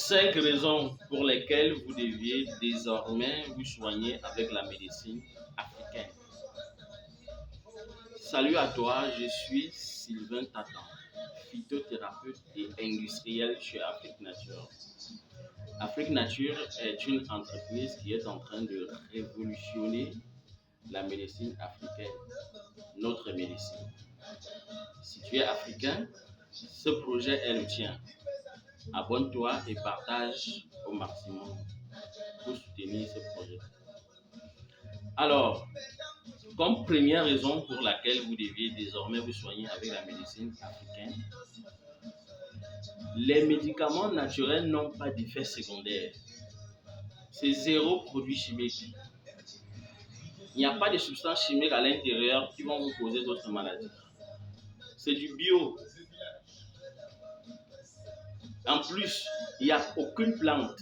5 raisons pour lesquelles vous deviez désormais vous soigner avec la médecine africaine. Salut à toi, je suis Sylvain Tatan, phytothérapeute et industriel chez Afrique Nature. Afrique Nature est une entreprise qui est en train de révolutionner la médecine africaine, notre médecine. Si tu es africain, ce projet est le tien. Abonne-toi et partage au maximum pour soutenir ce projet. Alors, comme première raison pour laquelle vous deviez désormais vous soigner avec la médecine africaine, les médicaments naturels n'ont pas d'effet secondaire. C'est zéro produit chimique. Il n'y a pas de substances chimiques à l'intérieur qui vont vous causer d'autres maladies. C'est du bio. En plus, il n'y a aucune plante,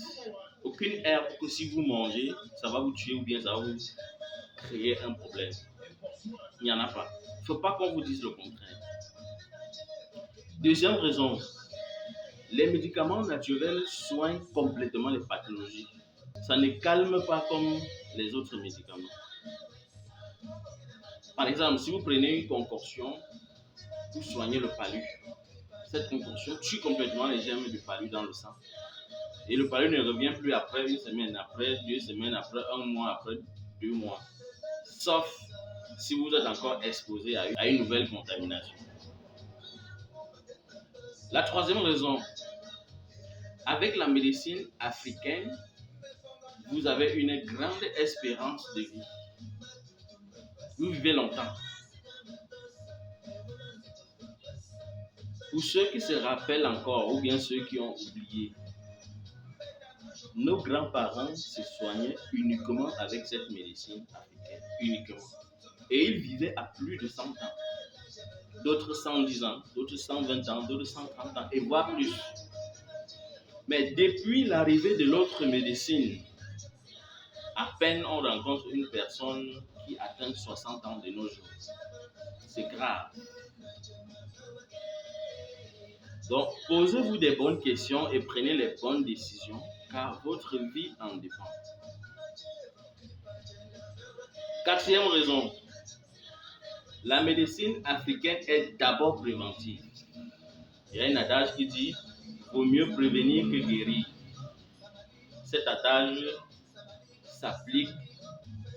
aucune herbe que si vous mangez, ça va vous tuer ou bien ça va vous créer un problème. Il n'y en a pas. Il ne faut pas qu'on vous dise le contraire. Deuxième raison, les médicaments naturels soignent complètement les pathologies. Ça ne calme pas comme les autres médicaments. Par exemple, si vous prenez une concoction pour soigner le palu, cette concoction tue complètement les germes du palu dans le sang. Et le palu ne revient plus après une semaine, après 2 semaines, après 1 mois, après 2 mois. Sauf si vous êtes encore exposé à une nouvelle contamination. La troisième raison, avec la médecine africaine, vous avez une grande espérance de vie. Vous vivez longtemps. Pour ceux qui se rappellent encore ou bien ceux qui ont oublié, nos grands-parents se soignaient uniquement avec cette médecine africaine, uniquement. Et ils vivaient à plus de 100 ans. D'autres 110 ans, d'autres 120 ans, d'autres 130 ans, et voire plus. Mais depuis l'arrivée de l'autre médecine, à peine on rencontre une personne qui atteint 60 ans de nos jours. C'est grave. Donc, posez-vous des bonnes questions et prenez les bonnes décisions, car votre vie en dépend. Quatrième raison, la médecine africaine est d'abord préventive. Il y a un adage qui dit « vaut mieux prévenir que guérir ». Cet adage s'applique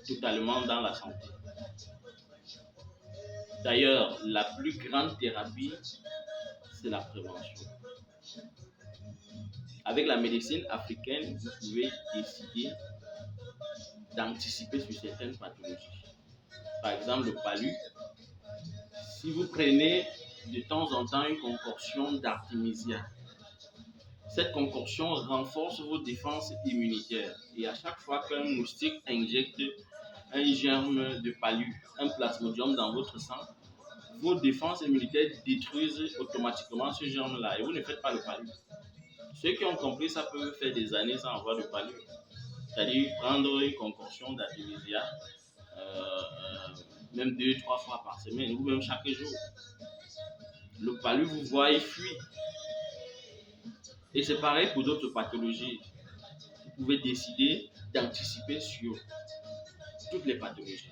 totalement dans la santé. D'ailleurs, la plus grande thérapie, c'est la prévention. Avec la médecine africaine, vous pouvez décider d'anticiper sur certaines pathologies. Par exemple, le palu. Si vous prenez de temps en temps une concoction d'artémisia, cette concoction renforce vos défenses immunitaires. Et à chaque fois qu'un moustique injecte un germe de palu, un plasmodium dans votre sang, vos défenses immunitaires détruisent automatiquement ce germe-là et vous ne faites pas le palu. Ceux qui ont compris ça peuvent faire des années sans avoir de palu. C'est-à-dire prendre une concoction d'artémisia, même 2-3 fois par semaine ou même chaque jour. Le palu vous voit et fuit. Et c'est pareil pour d'autres pathologies. Vous pouvez décider d'anticiper sur toutes les pathologies.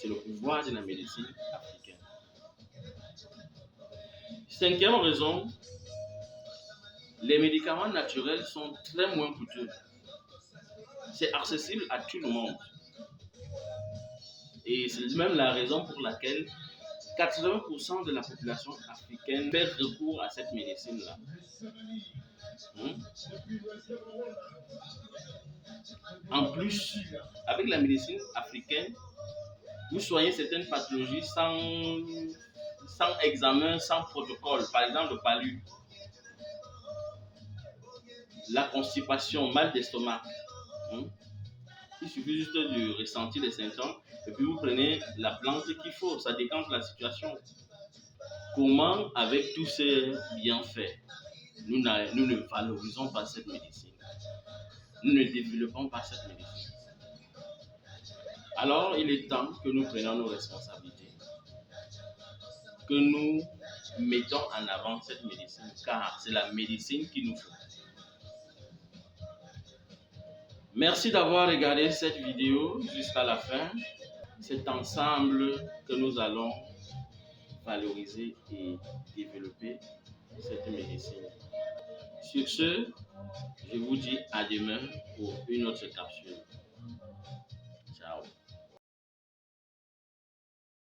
C'est le pouvoir de la médecine africaine. Cinquième raison, les médicaments naturels sont très moins coûteux. C'est accessible à tout le monde. Et c'est même la raison pour laquelle 80% de la population africaine fait recours à cette médecine-là. En plus, avec la médecine africaine, vous soignez certaines pathologies sans examen, sans protocole. Par exemple, le palu, la constipation, mal d'estomac. Il suffit juste de ressentir les symptômes et puis vous prenez la plante qu'il faut. Ça décante la situation. Comment, avec tous ces bienfaits, nous ne valorisons pas cette médecine? Nous ne développons pas cette médecine. Alors, il est temps que nous prenions nos responsabilités, que nous mettons en avant cette médecine, car c'est la médecine qu'il nous faut. Merci d'avoir regardé cette vidéo jusqu'à la fin. C'est ensemble que nous allons valoriser et développer cette médecine. Sur ce, je vous dis à demain pour une autre capsule.